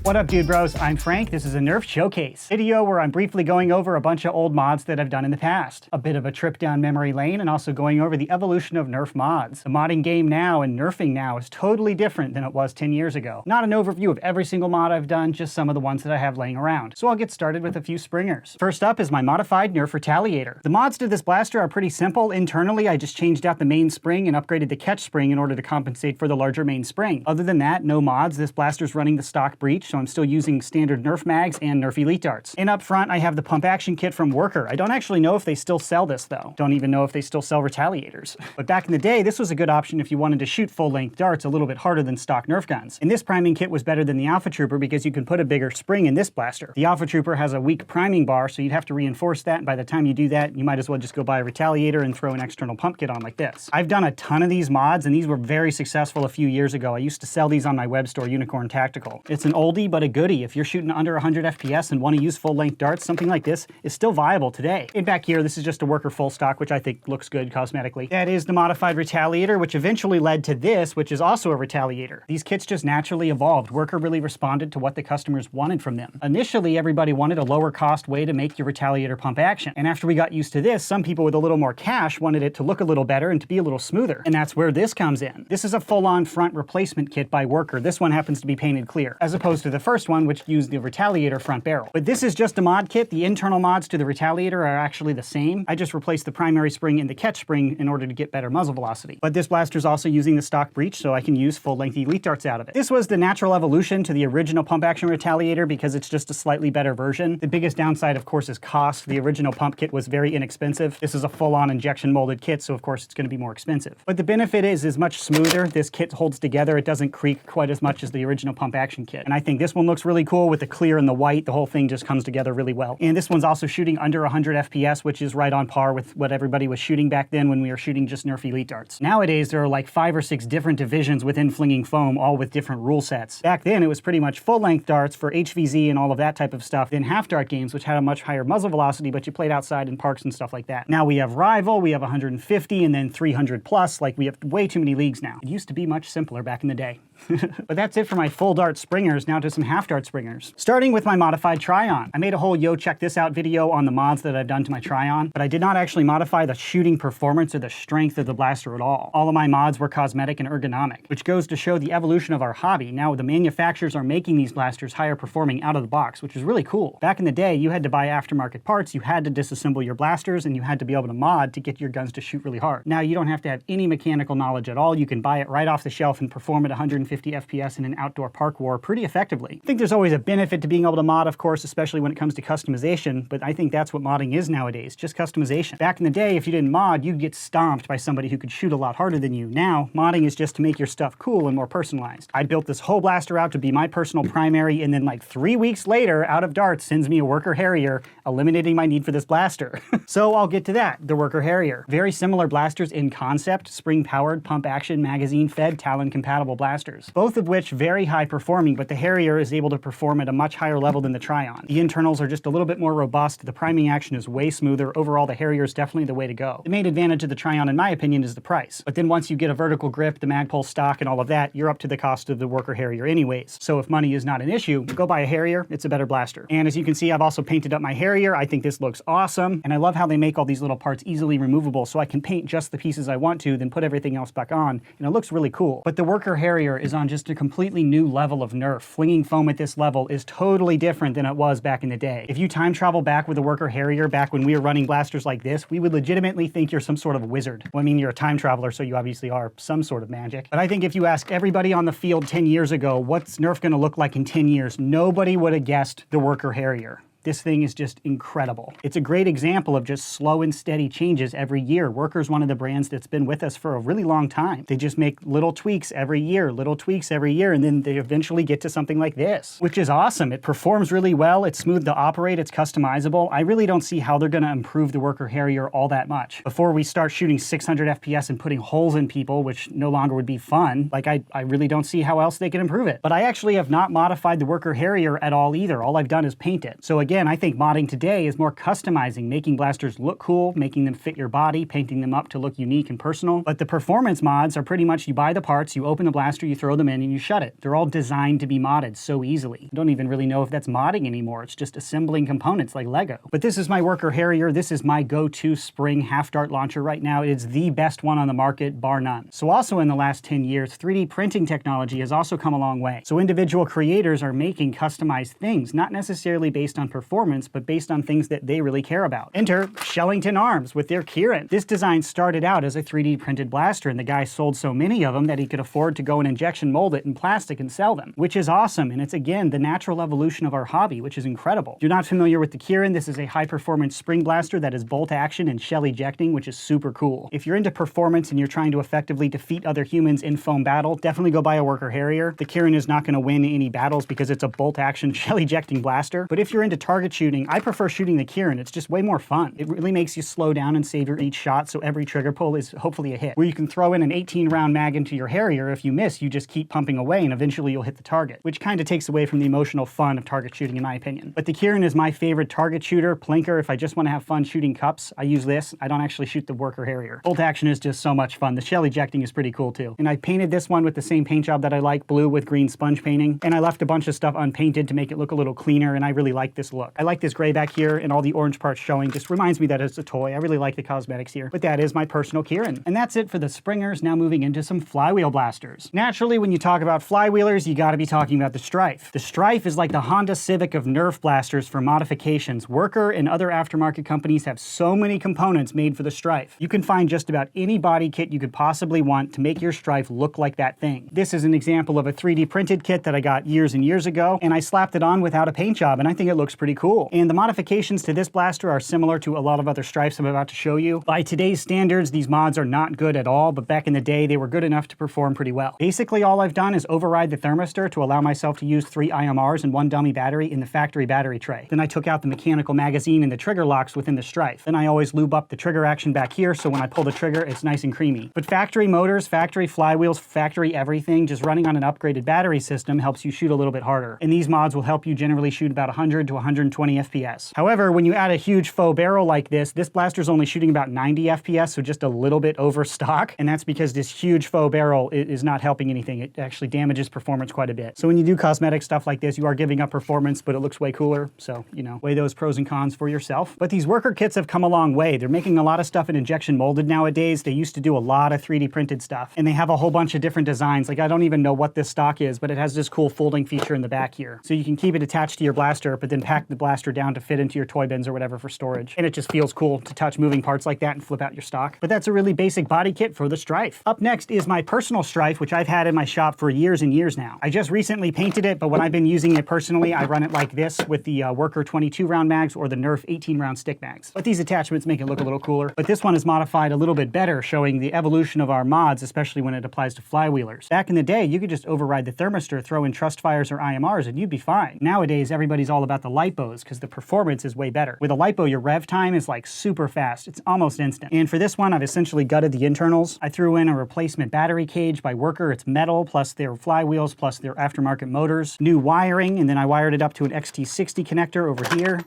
What up, dude bros? I'm Frank. This is a Nerf showcase video where I'm briefly going over a bunch of old mods that I've done in the past. A bit of a trip down memory lane and also going over the evolution of Nerf mods. The modding game now and nerfing now is totally different than it was 10 years ago. Not an overview of every single mod I've done, just some of the ones that I have laying around. So I'll get started with a few springers. First up is my modified Nerf Retaliator. The mods to this blaster are pretty simple. Internally, I just changed out the main spring and upgraded the catch spring in order to compensate for the larger main spring. Other than that, no mods. This blaster's running the stock breach, so I'm still using standard Nerf mags and Nerf Elite darts. And up front, I have the pump action kit from Worker. I don't actually know if they still sell this though. Don't even know if they still sell Retaliators. But back in the day, this was a good option if you wanted to shoot full-length darts a little bit harder than stock Nerf guns. And this priming kit was better than the Alpha Trooper because you can put a bigger spring in this blaster. The Alpha Trooper has a weak priming bar, so you'd have to reinforce that, and by the time you do that, you might as well just go buy a Retaliator and throw an external pump kit on like this. I've done a ton of these mods, and these were very successful a few years ago. I used to sell these on my web store, Unicorn Tactical. It's an oldie but a goodie. If you're shooting under 100 FPS and want to use full-length darts, something like this is still viable today. And back here, this is just a Worker full stock, which I think looks good cosmetically. That is the modified Retaliator, which eventually led to this, which is also a Retaliator. These kits just naturally evolved. Worker really responded to what the customers wanted from them. Initially, everybody wanted a lower cost way to make your Retaliator pump action. And after we got used to this, some people with a little more cash wanted it to look a little better and to be a little smoother. And that's where this comes in. This is a full-on front replacement kit by Worker. This one happens to be painted clear, as opposed to the first one, which used the Retaliator front barrel. But this is just a mod kit. The internal mods to the Retaliator are actually the same. I just replaced the primary spring and the catch spring in order to get better muzzle velocity. But this blaster's also using the stock breach, so I can use full-length Elite darts out of it. This was the natural evolution to the original pump action Retaliator because it's just a slightly better version. The biggest downside, of course, is cost. The original pump kit was very inexpensive. This is a full-on injection molded kit, so of course it's going to be more expensive. But the benefit is much smoother. This kit holds together. It doesn't creak quite as much as the original pump action kit. And I think this one looks really cool with the clear and the white. The whole thing just comes together really well. And this one's also shooting under 100 FPS, which is right on par with what everybody was shooting back then when we were shooting just Nerf Elite darts. Nowadays, there are like 5 or 6 different divisions within flinging foam, all with different rule sets. Back then, it was pretty much full-length darts for HVZ and all of that type of stuff, then half-dart games, which had a much higher muzzle velocity, but you played outside in parks and stuff like that. Now we have Rival, we have 150, and then 300 plus. Like, we have way too many leagues now. It used to be much simpler back in the day. But that's it for my full dart springers. Now to some half dart springers. Starting with my modified Trion. I made a whole yo check this out video on the mods that I've done to my Trion, but I did not actually modify the shooting performance or the strength of the blaster at all. All of my mods were cosmetic and ergonomic, which goes to show the evolution of our hobby. Now the manufacturers are making these blasters higher performing out of the box, which is really cool. Back in the day, you had to buy aftermarket parts, you had to disassemble your blasters, and you had to be able to mod to get your guns to shoot really hard. Now you don't have to have any mechanical knowledge at all. You can buy it right off the shelf and perform at 150 FPS in an outdoor park war pretty effectively. I think there's always a benefit to being able to mod, of course, especially when it comes to customization, but I think that's what modding is nowadays, just customization. Back in the day, if you didn't mod, you'd get stomped by somebody who could shoot a lot harder than you. Now, modding is just to make your stuff cool and more personalized. I built this whole blaster out to be my personal primary, and then like 3 weeks later, Out of Darts sends me a Worker Harrier, eliminating my need for this blaster. So I'll get to that, the Worker Harrier. Very similar blasters in concept, spring-powered, pump-action, magazine-fed, Talon-compatible blasters. Both of which very high performing, but the Harrier is able to perform at a much higher level than the Trion. The internals are just a little bit more robust, the priming action is way smoother. Overall, the Harrier is definitely the way to go. The main advantage of the Trion, in my opinion, is the price. But then once you get a vertical grip, the Magpul stock, and all of that, you're up to the cost of the Worker Harrier anyways. So if money is not an issue, go buy a Harrier, it's a better blaster. And as you can see, I've also painted up my Harrier. I think this looks awesome, and I love how they make all these little parts easily removable, so I can paint just the pieces I want to, then put everything else back on, and it looks really cool. But the Worker Harrier is on just a completely new level of Nerf. Flinging foam at this level is totally different than it was back in the day. If you time travel back with a Worker Harrier back when we were running blasters like this, we would legitimately think you're some sort of wizard. Well, I mean, you're a time traveler, so you obviously are some sort of magic. But I think if you ask everybody on the field 10 years ago, what's Nerf gonna look like in 10 years, nobody would have guessed the Worker Harrier. This thing is just incredible. It's a great example of just slow and steady changes every year. Worker's one of the brands that's been with us for a really long time. They just make little tweaks every year, and then they eventually get to something like this, which is awesome. It performs really well, it's smooth to operate, it's customizable. I really don't see how they're gonna improve the Worker Harrier all that much. Before we start shooting 600 FPS and putting holes in people, which no longer would be fun, like I really don't see how else they can improve it. But I actually have not modified the Worker Harrier at all either. All I've done is paint it. So again, I think modding today is more customizing, making blasters look cool, making them fit your body, painting them up to look unique and personal. But the performance mods are pretty much you buy the parts, you open the blaster, you throw them in, and you shut it. They're all designed to be modded so easily. I don't even really know if that's modding anymore. It's just assembling components like Lego. But this is my Worker Harrier. This is my go-to spring half-dart launcher right now. It's the best one on the market, bar none. So also in the last 10 years, 3D printing technology has also come a long way. So individual creators are making customized things, not necessarily based on performance, but based on things that they really care about. Enter Shellington Arms with their KIRIN. This design started out as a 3D printed blaster, and the guy sold so many of them that he could afford to go and injection mold it in plastic and sell them, which is awesome. And it's, again, the natural evolution of our hobby, which is incredible. If you're not familiar with the KIRIN, this is a high-performance spring blaster that is bolt action and shell ejecting, which is super cool. If you're into performance and you're trying to effectively defeat other humans in foam battle, definitely go buy a Worker Harrier. The KIRIN is not going to win any battles because it's a bolt action shell ejecting blaster. But if you're into target shooting, I prefer shooting the KIRIN. It's just way more fun. It really makes you slow down and savor each shot, so every trigger pull is hopefully a hit. Where you can throw in an 18-round mag into your Harrier. If you miss, you just keep pumping away and eventually you'll hit the target, which kind of takes away from the emotional fun of target shooting in my opinion. But the KIRIN is my favorite target shooter. Plinker, if I just want to have fun shooting cups, I use this. I don't actually shoot the Worker Harrier. Bolt action is just so much fun. The shell ejecting is pretty cool too. And I painted this one with the same paint job that I like, blue with green sponge painting. And I left a bunch of stuff unpainted to make it look a little cleaner, and I really like this look. I like this gray back here and all the orange parts showing. Just reminds me that it's a toy. I really like the cosmetics here. But that is my personal KIRIN. And that's it for the springers. Now moving into some flywheel blasters. Naturally, when you talk about flywheelers, you gotta be talking about the Stryfe. The Stryfe is like the Honda Civic of Nerf blasters for modifications. Worker and other aftermarket companies have so many components made for the Stryfe. You can find just about any body kit you could possibly want to make your Stryfe look like that thing. This is an example of a 3D printed kit that I got years and years ago, and I slapped it on without a paint job, and I think it looks pretty cool. And the modifications to this blaster are similar to a lot of other Stryfes I'm about to show you. By today's standards, these mods are not good at all, but back in the day, they were good enough to perform pretty well. Basically, all I've done is override the thermistor to allow myself to use 3 IMRs and 1 dummy battery in the factory battery tray. Then I took out the mechanical magazine and the trigger locks within the Stryfe. Then I always lube up the trigger action back here, so when I pull the trigger, it's nice and creamy. But factory motors, factory flywheels, factory everything, just running on an upgraded battery system helps you shoot a little bit harder. And these mods will help you generally shoot about 100 to 120 FPS. However, when you add a huge faux barrel like this blaster's only shooting about 90 FPS, so just a little bit over stock. And that's because this huge faux barrel is not helping anything. It actually damages performance quite a bit. So when you do cosmetic stuff like this, you are giving up performance, but it looks way cooler. So, you know, weigh those pros and cons for yourself. But these Worker kits have come a long way. They're making a lot of stuff in injection molded nowadays. They used to do a lot of 3D printed stuff. And they have a whole bunch of different designs. Like, I don't even know what this stock is, but it has this cool folding feature in the back here. So you can keep it attached to your blaster, but then pack the blaster down to fit into your toy bins or whatever for storage. And it just feels cool to touch moving parts like that and flip out your stock. But that's a really basic body kit for the Stryfe. Up next is my Personal Stryfe, which I've had in my shop for years and years now. I just recently painted it, but when I've been using it personally, I run it like this with the Worker 22 round mags or the Nerf 18 round stick mags. But these attachments make it look a little cooler. But this one is modified a little bit better, showing the evolution of our mods, especially when it applies to flywheelers. Back in the day, you could just override the thermistor, throw in trust fires or IMRs, and you'd be fine. Nowadays, everybody's all about the lipos because the performance is way better. With a lipo, your rev time is like super fast. It's almost instant. And for this one, I've essentially gutted the internals. I threw in a replacement battery cage by Worker. It's metal, plus their flywheels, plus their aftermarket motors. New wiring, and then I wired it up to an XT60 connector over here.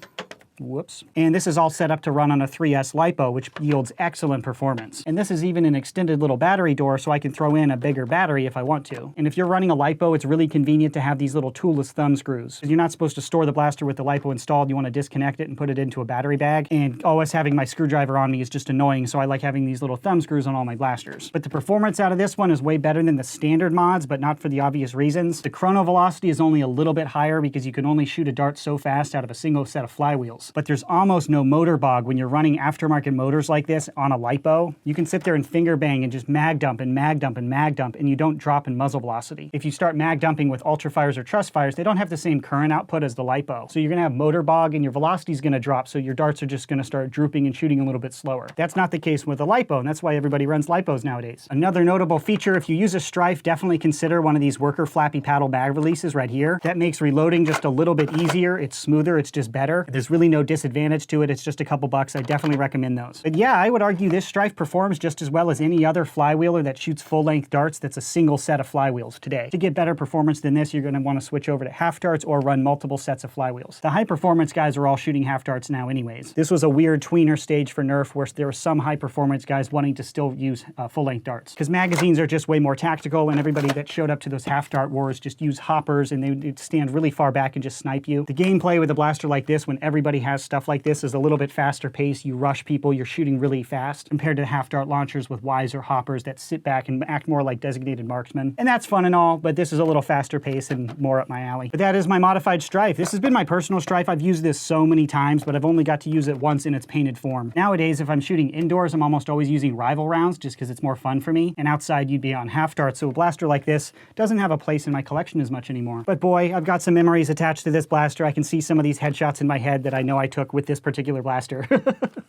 Whoops. And this is all set up to run on a 3S LiPo, which yields excellent performance. And this is even an extended little battery door, so I can throw in a bigger battery if I want to. And if you're running a LiPo, it's really convenient to have these little toolless thumb screws. You're not supposed to store the blaster with the LiPo installed. You want to disconnect it and put it into a battery bag. And always having my screwdriver on me is just annoying, so I like having these little thumb screws on all my blasters. But the performance out of this one is way better than the standard mods, but not for the obvious reasons. The chrono velocity is only a little bit higher because you can only shoot a dart so fast out of a single set of flywheels. But there's almost no motor bog when you're running aftermarket motors like this on a LiPo. You can sit there and finger bang and just mag dump and mag dump and mag dump, and you don't drop in muzzle velocity. If you start mag dumping with ultra fires or trust fires, they don't have the same current output as the LiPo. So you're gonna have motor bog and your velocity is gonna drop, so your darts are just gonna start drooping and shooting a little bit slower. That's not the case with a LiPo, and that's why everybody runs LiPos nowadays. Another notable feature, if you use a Stryfe, definitely consider one of these Worker flappy paddle mag releases right here. That makes reloading just a little bit easier. It's smoother, it's just better. There's really no disadvantage to it. It's just a couple bucks. I definitely recommend those. But yeah, I would argue this Stryfe performs just as well as any other flywheeler that shoots full-length darts that's a single set of flywheels today. To get better performance than this, you're going to want to switch over to half darts or run multiple sets of flywheels. The high-performance guys are all shooting half darts now anyways. This was a weird tweener stage for Nerf where there were some high-performance guys wanting to still use full-length darts. Because magazines are just way more tactical, and everybody that showed up to those half dart wars just use hoppers, and they'd stand really far back and just snipe you. The gameplay with a blaster like this, when everybody has stuff like this, is a little bit faster paced. You rush people, you're shooting really fast, compared to half dart launchers with Ys or hoppers that sit back and act more like designated marksmen. And that's fun and all, but this is a little faster paced and more up my alley. But that is my modified Stryfe. This has been my personal Stryfe. I've used this so many times, but I've only got to use it once in its painted form. Nowadays, if I'm shooting indoors, I'm almost always using rival rounds just because it's more fun for me. And outside, you'd be on half dart, so a blaster like this doesn't have a place in my collection as much anymore. But boy, I've got some memories attached to this blaster. I can see some of these headshots in my head that I know I took with this particular blaster.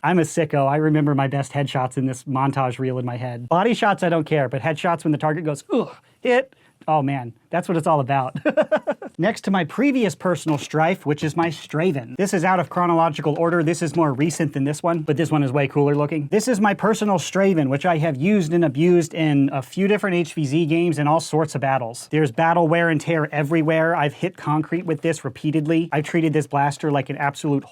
I'm a sicko. I remember my best headshots in this montage reel in my head. Body shots, I don't care, but headshots when the target goes, ugh, hit. Oh man, that's what it's all about. Next to my previous personal Stryfe, which is my Strayven. This is out of chronological order. This is more recent than this one, but this one is way cooler looking. This is my personal Strayven, which I have used and abused in a few different HVZ games and all sorts of battles. There's battle wear and tear everywhere. I've hit concrete with this repeatedly. I've treated this blaster like an absolute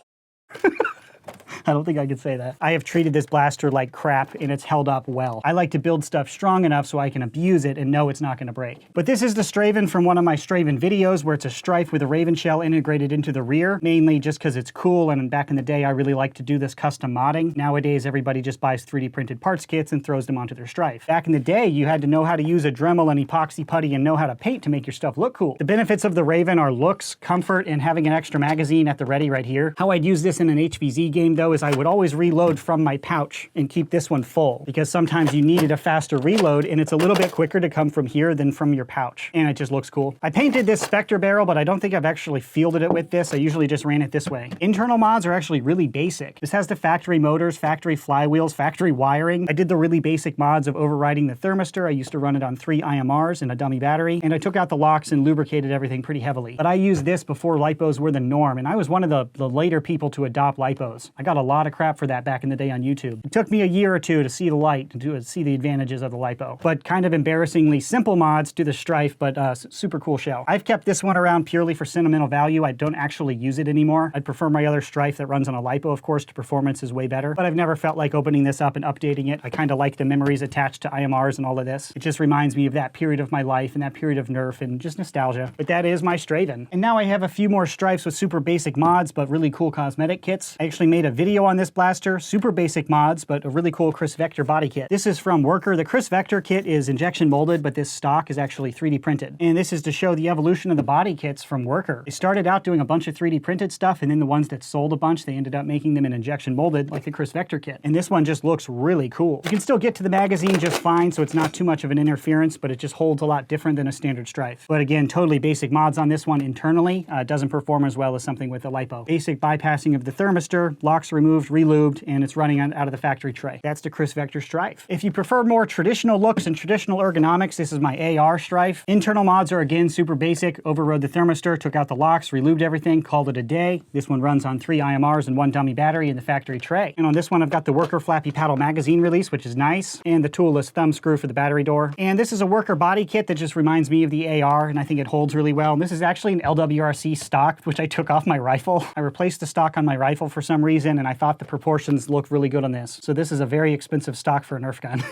I don't think I could say that. I have treated this blaster like crap, and it's held up well. I like to build stuff strong enough so I can abuse it and know it's not going to break. But this is the Strayven from one of my Strayven videos where it's a Stryfe with a Raven shell integrated into the rear, mainly just because it's cool, and back in the day I really liked to do this custom modding. Nowadays everybody just buys 3D printed parts kits and throws them onto their Stryfe. Back in the day you had to know how to use a Dremel and epoxy putty and know how to paint to make your stuff look cool. The benefits of the Raven are looks, comfort, and having an extra magazine at the ready right here. How I'd use this in an HVZ game though is I would always reload from my pouch and keep this one full, because sometimes you needed a faster reload and it's a little bit quicker to come from here than from your pouch, and it just looks cool. I painted this Spectre barrel, but I don't think I've actually fielded it with this. I usually just ran it this way. Internal mods are actually really basic. This has the factory motors, factory flywheels, factory wiring. I did the really basic mods of overriding the thermistor. I used to run it on 3 IMRs and a dummy battery, and I took out the locks and lubricated everything pretty heavily. But I used this before lipos were the norm, and I was one of the later people to adopt lipos. I got a lot of crap for that back in the day on YouTube. It took me a year or two to see the light, to see the advantages of the lipo. But kind of embarrassingly simple mods to the Stryfe, but super cool shell. I've kept this one around purely for sentimental value. I don't actually use it anymore. I'd prefer my other Stryfe that runs on a lipo, of course. The performance is way better, but I've never felt like opening this up and updating it. I kind of like the memories attached to IMRs and all of this. It just reminds me of that period of my life and that period of Nerf and just nostalgia. But that is my Strayven. And now I have a few more Stryfes with super basic mods, but really cool cosmetic kits. I actually made a video on this blaster, super basic mods, but a really cool KRISS Vector body kit. This is from Worker. The KRISS Vector kit is injection molded, but this stock is actually 3D printed. And this is to show the evolution of the body kits from Worker. They started out doing a bunch of 3D printed stuff, and then the ones that sold a bunch, they ended up making them in injection molded, like the KRISS Vector kit. And this one just looks really cool. You can still get to the magazine just fine, so it's not too much of an interference, but it just holds a lot different than a standard Stryfe. But again, totally basic mods on this one internally. It doesn't perform as well as something with a lipo. Basic bypassing of the thermistor, locks removed, relubed, and it's running out of the factory tray. That's the KRISS Vector Stryfe. If you prefer more traditional looks and traditional ergonomics, this is my AR Stryfe. Internal mods are again super basic. Overrode the thermistor, took out the locks, relubed everything, called it a day. This one runs on 3 IMRs and 1 dummy battery in the factory tray. And on this one I've got the Worker Flappy Paddle magazine release, which is nice, and the toolless thumb screw for the battery door. And this is a Worker body kit that just reminds me of the AR, and I think it holds really well. And this is actually an LWRC stock, which I took off my rifle. I replaced the stock on my rifle for some reason, and I thought the proportions looked really good on this. So this is a very expensive stock for a Nerf gun.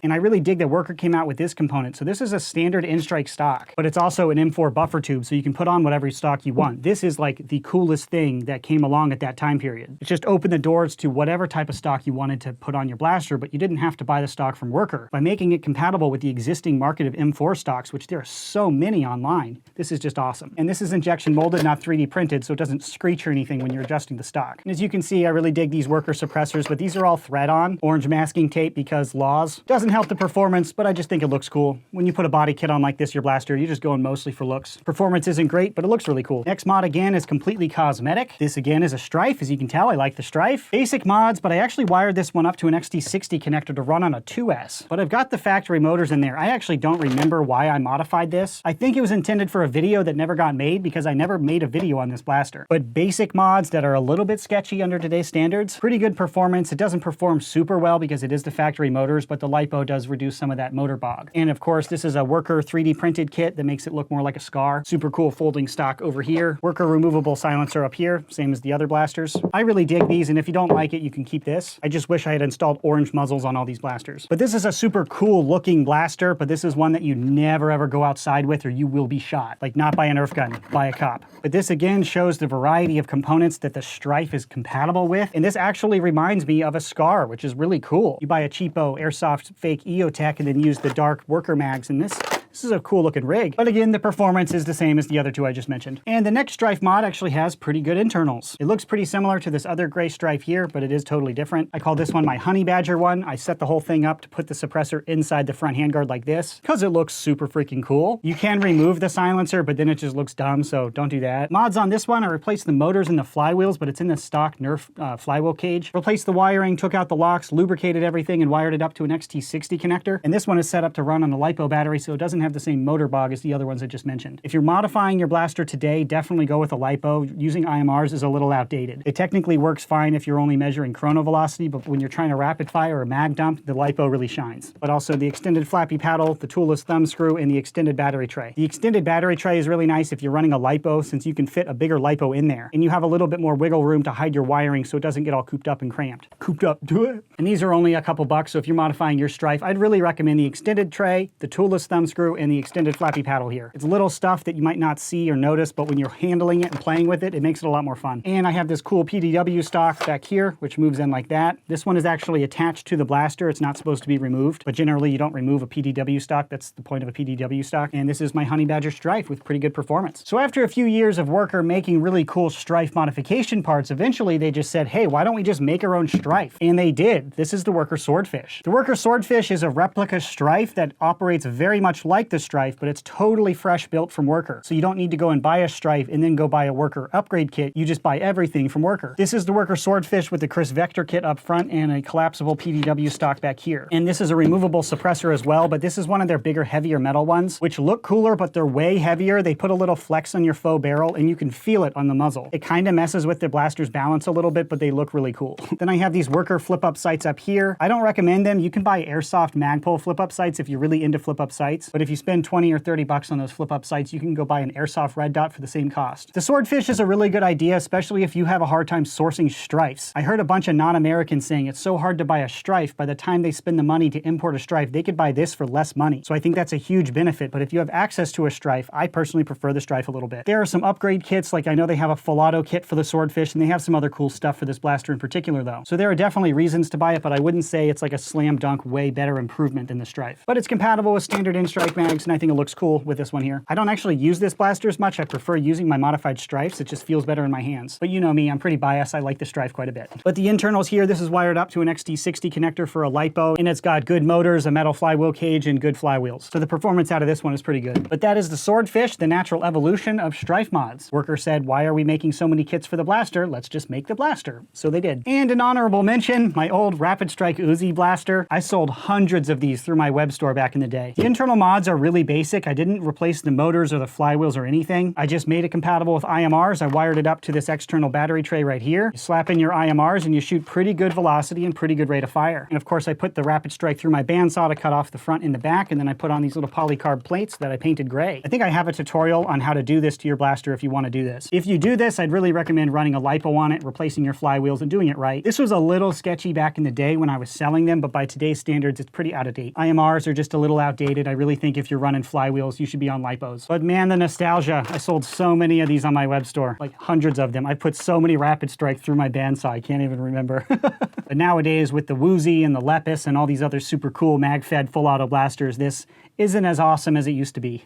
And I really dig that Worker came out with this component. So this is a standard N-Strike stock, but it's also an M4 buffer tube, so you can put on whatever stock you want. This is like the coolest thing that came along at that time period. It just opened the doors to whatever type of stock you wanted to put on your blaster, but you didn't have to buy the stock from Worker. By making it compatible with the existing market of M4 stocks, which there are so many online, this is just awesome. And this is injection molded, not 3D printed, so it doesn't screech or anything when you're adjusting the stock. And as you can see, I really dig these Worker suppressors, but these are all thread-on. Orange masking tape because laws. Doesn't help the performance, but I just think it looks cool. When you put a body kit on like this, your blaster, you're just going mostly for looks. Performance isn't great, but it looks really cool. Next mod again is completely cosmetic. This again is a Stryfe. As you can tell, I like the Stryfe. Basic mods, but I actually wired this one up to an XT60 connector to run on a 2S. But I've got the factory motors in there. I actually don't remember why I modified this. I think it was intended for a video that never got made because I never made a video on this blaster. But basic mods that are a little bit sketchy under today's standards, pretty good performance. It doesn't perform super well because it is the factory motors, but the LiPo does reduce some of that motor bog. And of course, this is a Worker 3D printed kit that makes it look more like a SCAR. Super cool folding stock over here. Worker removable silencer up here, same as the other blasters. I really dig these, and if you don't like it, you can keep this. I just wish I had installed orange muzzles on all these blasters. But this is a super cool looking blaster, but this is one that you never ever go outside with or you will be shot. Like not by a Nerf gun, by a cop. But this again shows the variety of components that the Stryfe is compatible with. And this actually reminds me of a SCAR, which is really cool. You buy a cheapo airsoft fake EOTech and then use the dark Worker mags in this. This is a cool looking rig. But again, the performance is the same as the other two I just mentioned. And the next Stryfe mod actually has pretty good internals. It looks pretty similar to this other gray Stryfe here, but it is totally different. I call this one my Honey Badger one. I set the whole thing up to put the suppressor inside the front handguard like this because it looks super freaking cool. You can remove the silencer, but then it just looks dumb, so don't do that. Mods on this one, I replaced the motors and the flywheels, but it's in the stock Nerf flywheel cage. Replaced the wiring, took out the locks, lubricated everything, and wired it up to an XT60 connector. And this one is set up to run on a LiPo battery, so it doesn't have the same motor bog as the other ones I just mentioned. If you're modifying your blaster today, definitely go with a LiPo. Using IMRs is a little outdated. It technically works fine if you're only measuring chrono velocity, but when you're trying to rapid fire or mag dump, the LiPo really shines. But also the extended flappy paddle, the toolless thumb screw, and the extended battery tray. The extended battery tray is really nice if you're running a LiPo, since you can fit a bigger LiPo in there. And you have a little bit more wiggle room to hide your wiring so it doesn't get all cooped up and cramped. Cooped up, do it. And these are only a couple bucks, so if you're modifying your Stryfe, I'd really recommend the extended tray, the toolless thumb screw, and the extended flappy paddle here. It's little stuff that you might not see or notice, but when you're handling it and playing with it, it makes it a lot more fun. And I have this cool PDW stock back here, which moves in like that. This one is actually attached to the blaster. It's not supposed to be removed, but generally you don't remove a PDW stock. That's the point of a PDW stock. And this is my Honey Badger Stryfe with pretty good performance. So after a few years of Worker making really cool Stryfe modification parts, eventually they just said, hey, why don't we just make our own Stryfe? And they did. This is the Worker Swordfish. The Worker Swordfish is a replica Stryfe that operates very much like the Stryfe, but it's totally fresh built from Worker. So you don't need to go and buy a Stryfe and then go buy a Worker upgrade kit. You just buy everything from Worker. This is the Worker Swordfish with the KRISS Vector kit up front and a collapsible PDW stock back here. And this is a removable suppressor as well, but this is one of their bigger, heavier metal ones, which look cooler, but they're way heavier. They put a little flex on your faux barrel and you can feel it on the muzzle. It kind of messes with the blaster's balance a little bit, but they look really cool. Then I have these Worker flip-up sights up here. I don't recommend them. You can buy airsoft Magpul flip-up sights if you're really into flip-up sights, but if you spend 20 or 30 bucks on those flip-up sights, you can go buy an airsoft red dot for the same cost. The Swordfish is a really good idea, especially if you have a hard time sourcing Stryfes. I heard a bunch of non-Americans saying it's so hard to buy a Stryfe. By the time they spend the money to import a Stryfe, they could buy this for less money. So I think that's a huge benefit, but if you have access to a Stryfe, I personally prefer the Stryfe a little bit. There are some upgrade kits, like I know they have a full auto kit for the Swordfish, and they have some other cool stuff for this blaster in particular though. So there are definitely reasons to buy it, but I wouldn't say it's like a slam dunk way better improvement than the Stryfe. But it's compatible with standard in-strike mags, and I think it looks cool with this one here. I don't actually use this blaster as much. I prefer using my modified Stryfes. It just feels better in my hands. But you know me, I'm pretty biased. I like the Stryfe quite a bit. But the internals here, this is wired up to an XT60 connector for a LiPo, and it's got good motors, a metal flywheel cage, and good flywheels. So the performance out of this one is pretty good. But that is the Swordfish, the natural evolution of Stryfe mods. Worker said, why are we making so many kits for the blaster? Let's just make the blaster. So they did. And an honorable mention, my old Rapidstrike Uzi blaster. I sold hundreds of these through my web store back in the day. The internal mods are really basic. I didn't replace the motors or the flywheels or anything. I just made it compatible with IMRs. I wired it up to this external battery tray right here. You slap in your IMRs and you shoot pretty good velocity and pretty good rate of fire. And of course I put the Rapidstrike through my bandsaw to cut off the front and the back, and then I put on these little polycarb plates that I painted gray. I think I have a tutorial on how to do this to your blaster if you want to do this. If you do this, I'd really recommend running a LiPo on it, replacing your flywheels, and doing it right. This was a little sketchy back in the day when I was selling them, but by today's standards, it's pretty out of date. IMRs are just a little outdated. I really think if you're running flywheels, you should be on LiPos. But man, the nostalgia. I sold so many of these on my web store, like hundreds of them. I put so many Rapidstrike through my bandsaw, I can't even remember. But nowadays, with the Woozy and the Lepus and all these other super cool mag-fed full auto blasters, this isn't as awesome as it used to be.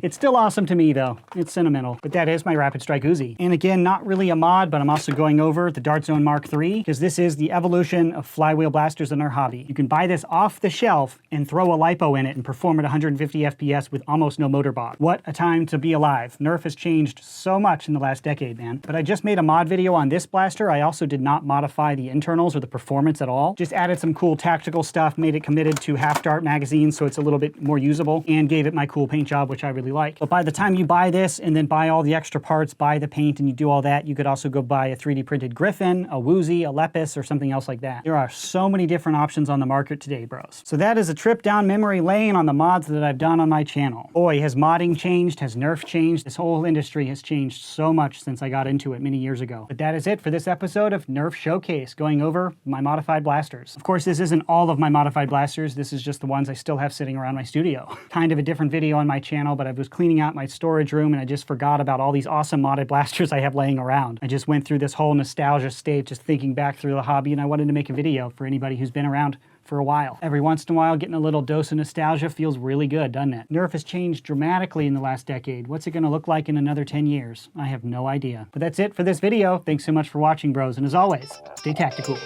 It's still awesome to me though. It's sentimental. But that is my Rapidstrike Uzi. And again, not really a mod, but I'm also going over the Dart Zone Mark III because this is the evolution of flywheel blasters in our hobby. You can buy this off the shelf and throw a lipo in it and perform at 150 FPS with almost no motor bob. What a time to be alive. Nerf has changed so much in the last decade, man. But I just made a mod video on this blaster. I also did not modify the internals or the performance at all. Just added some cool tactical stuff, made it committed to half dart magazine so it's a little bit more usable, and gave it my cool paint job, which I really like. But by the time you buy this and then buy all the extra parts, buy the paint, and you do all that, you could also go buy a 3D printed Griffin, a Woozy, a Lepus, or something else like that. There are so many different options on the market today, bros. So that is a trip down memory lane on the mods that I've done on my channel. Boy, has modding changed, has Nerf changed. This whole industry has changed so much since I got into it many years ago. But that is it for this episode of Nerf Showcase, going over my modified blasters. Of course, this isn't all of my modified blasters. This is just the ones I still have sitting around my studio. Kind of a different video on my channel, but I was cleaning out my storage room and I just forgot about all these awesome modded blasters I have laying around. I just went through this whole nostalgia state, just thinking back through the hobby, and I wanted to make a video for anybody who's been around for a while. Every once in a while, getting a little dose of nostalgia feels really good, doesn't it? Nerf has changed dramatically in the last decade. What's it gonna look like in another 10 years? I have no idea. But that's it for this video. Thanks so much for watching, bros, and as always, stay tactical.